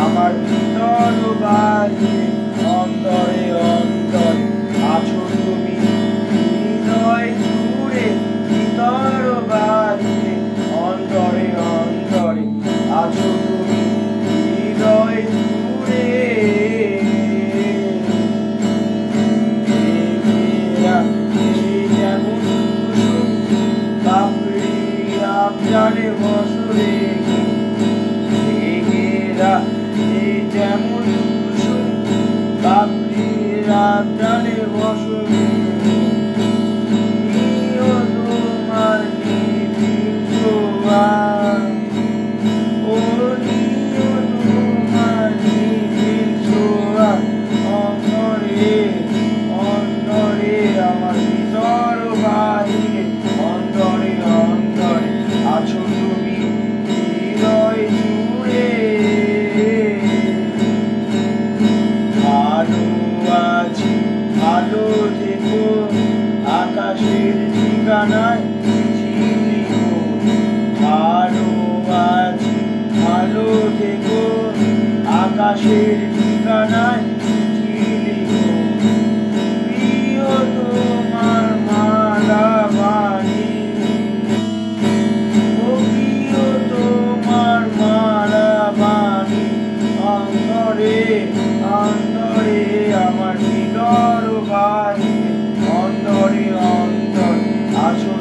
আমার ভিতর বাহিরে অন্তরে অন্তরে আছো তুমি, হৃদয় জুড়ে ভিতর বাহিরে অন্তরে অন্তরে আছো তুমি, হৃদয় জুড়ে। যেমন কুসুম পাপড়ি আবজারে বছরে যেমন কুসুম পাপড়ি আবজারে বছরে তোমার নিবিড় ছোঁয়া, ও তোমার নিবিড় ছোঁয়া অন্তরে অন্তরে আমার ভিতর বাহিরে অন্তরে অন্তরে আছো তুমি, হৃদয় জুড়ে। ভালো আছি ভালো থেকো আকাশের ঠিকানায় চিঠি লিখো, ভালো আছি ভালো থেকো আকাশের ঠিকানায় চিঠি লিখো। প্রিয় তোমার মালা বাণী, ও প্রিয় তোমার মালা বাণী অন্তরে অন্তরে আমার ভিতর বাহিরে অন্তরে অন্তরে আছো।